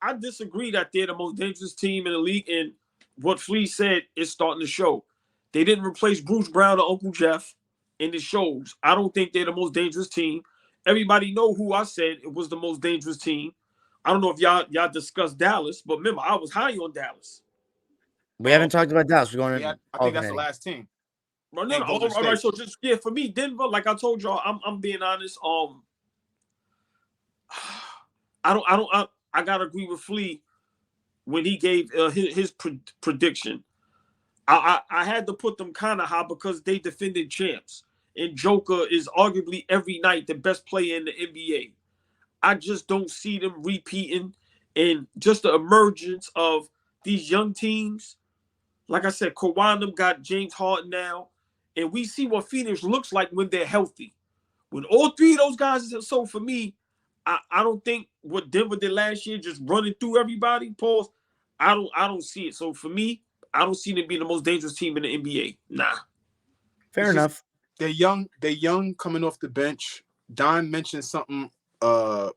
I disagree that they're the most dangerous team in the league, and what Flea said is starting to show. They didn't replace Bruce Brown or Uncle Jeff, and it shows. I don't think they're the most dangerous team. Everybody know who I said it was the most dangerous team. I don't know if y'all discussed Dallas, but remember, I was high on Dallas. We haven't talked about Dallas. We're going. I think that's the last team. No. All right. So just for me, Denver. Like I told y'all, I'm being honest. I gotta agree with Flea when he gave his prediction. I had to put them kind of high because they defended champs, and Joker is arguably every night the best player in the NBA. I just don't see them repeating, and just the emergence of these young teams. Like I said, Kawhi and them got James Harden now, and we see what Phoenix looks like when they're healthy. When all three of those guys are so, for me, I don't think what Denver did last year, just running through everybody, pause. I don't see it. So for me, I don't see them being the most dangerous team in the NBA. Nah. Fair enough. They're young coming off the bench. Don mentioned something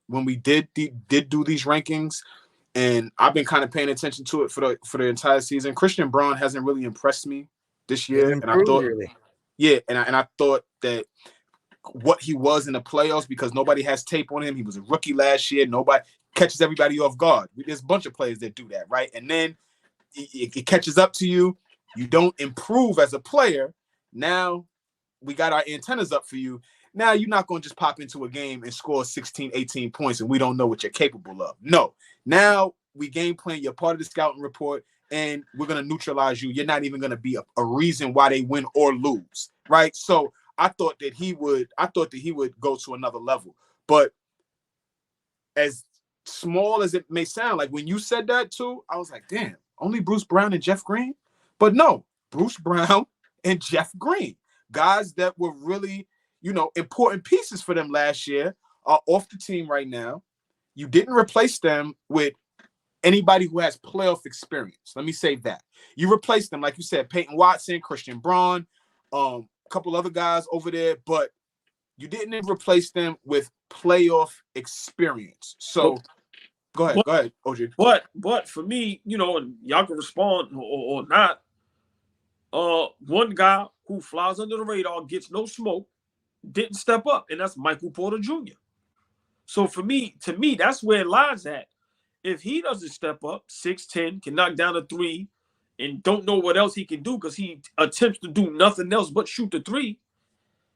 when we did do these rankings, and I've been kind of paying attention to it for the entire season. Christian Braun hasn't really impressed me this year, and I thought, and I thought that what he was in the playoffs, because nobody has tape on him. He was a rookie last year. Nobody catches everybody off guard. There's a bunch of players that do that, right? And then it catches up to you. You don't improve as a player. Now we got our antennas up for you. Now you're not going to just pop into a game and score 16, 18 points and we don't know what you're capable of. No. Now we game plan. You're part of the scouting report and we're going to neutralize you. You're not even going to be a reason why they win or lose, right? So I thought that he would go to another level. But as small as it may sound, like when you said that too, I was like, damn, only Bruce Brown and Jeff Green? But no, Bruce Brown and Jeff Green, guys that were really, important pieces for them last year, are off the team right now. You didn't replace them with anybody who has playoff experience. Let me say that. You replaced them, like you said, Peyton Watson, Christian Braun, a couple other guys over there, but you didn't replace them with playoff experience. So go ahead, OG. But for me, and y'all can respond or not. One guy who flies under the radar, gets no smoke, didn't step up, and that's Michael Porter Jr. So to me, that's where it lies at. If he doesn't step up, 6'10", can knock down a three, and don't know what else he can do because he attempts to do nothing else but shoot the three.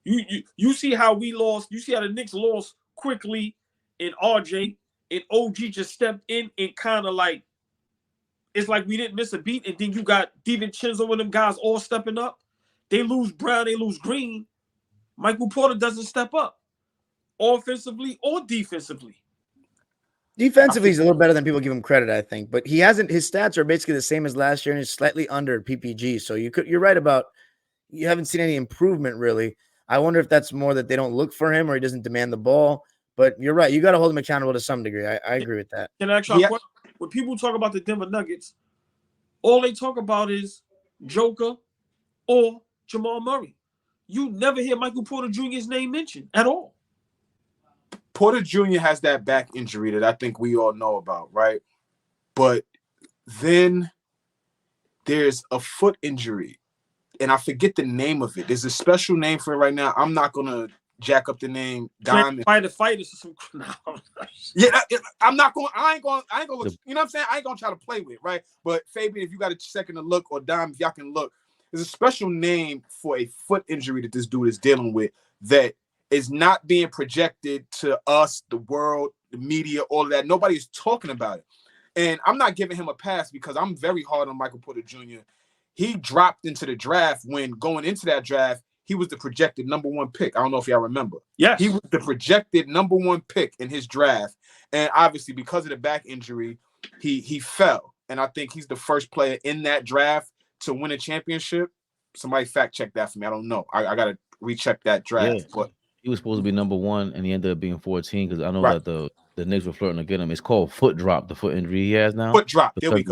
You see how we lost. You see how the Knicks lost quickly in RJ, and OG just stepped in and kind of like, it's like we didn't miss a beat, and then you got DiVincenzo and them guys all stepping up. They lose Brown, they lose Green. Michael Porter doesn't step up, offensively or defensively. Defensively, he's a little better than people give him credit, I think. But he hasn't. His stats are basically the same as last year, and he's slightly under PPG. So you're right about you haven't seen any improvement really. I wonder if that's more that they don't look for him or he doesn't demand the ball. But you're right. You got to hold him accountable to some degree. I agree with that. Can I actually when people talk about the Denver Nuggets, all they talk about is Joker or Jamal Murray. You never hear Michael Porter Jr.'s name mentioned at all. Porter Jr. has that back injury that I think we all know about, right? But then there's a foot injury, and I forget the name of it. There's a special name for it right now. I'm not going to jack up the name. Diamond. Fighters or some. I'm not going. I ain't going to look. You know what I'm saying? I ain't going to try to play with it, right? But Fabian, if you got a second to look, or Dime, if y'all can look, there's a special name for a foot injury that this dude is dealing with that is not being projected to us, the world, the media, all of that. Nobody's talking about it. And I'm not giving him a pass because I'm very hard on Michael Porter Jr. He dropped into the draft when going into that draft, he was the projected number one pick. I don't know if y'all remember. Yes. He was the projected number one pick in his draft. And obviously because of the back injury, he fell. And I think he's the first player in that draft to win a championship. Somebody fact check that for me. I don't know. I got to recheck that draft. Yeah. But he was supposed to be number one, and he ended up being 14 because I know that the Knicks were flirting to get him. It's called foot drop, the foot injury he has now. Foot drop. There we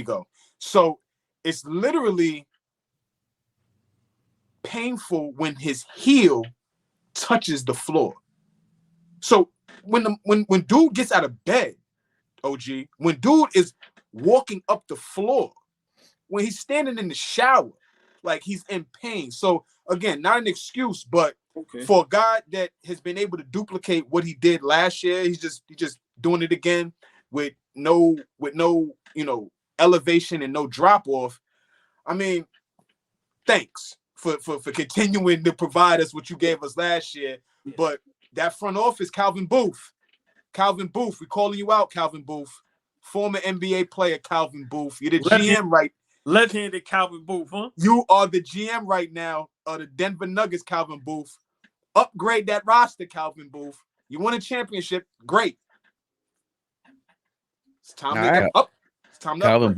go. So it's literally painful when his heel touches the floor. So when dude gets out of bed, OG, when dude is walking up the floor, when he's standing in the shower, like he's in pain. So again, not an excuse, but for a guy that has been able to duplicate what he did last year, he's just doing it again with no elevation and no drop off. I mean, thanks for continuing to provide us what you gave us last year. But that front office, Calvin Booth, we calling you out, Calvin Booth, former NBA player Calvin Booth. You're the GM, right? Left-handed Calvin Booth, huh? You are the GM right now of the Denver Nuggets, Calvin Booth. Upgrade that roster, Calvin Booth. You won a championship, great. It's time to up. It's time to Calvin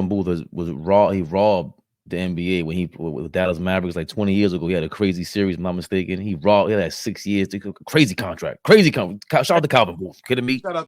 Booth was raw. He robbed the NBA when he with Dallas Mavericks like 20 years ago. He had a crazy series, if I'm not mistaken. He had 6 years, crazy contract. Shout out to Calvin Booth. Kidding me? Shout out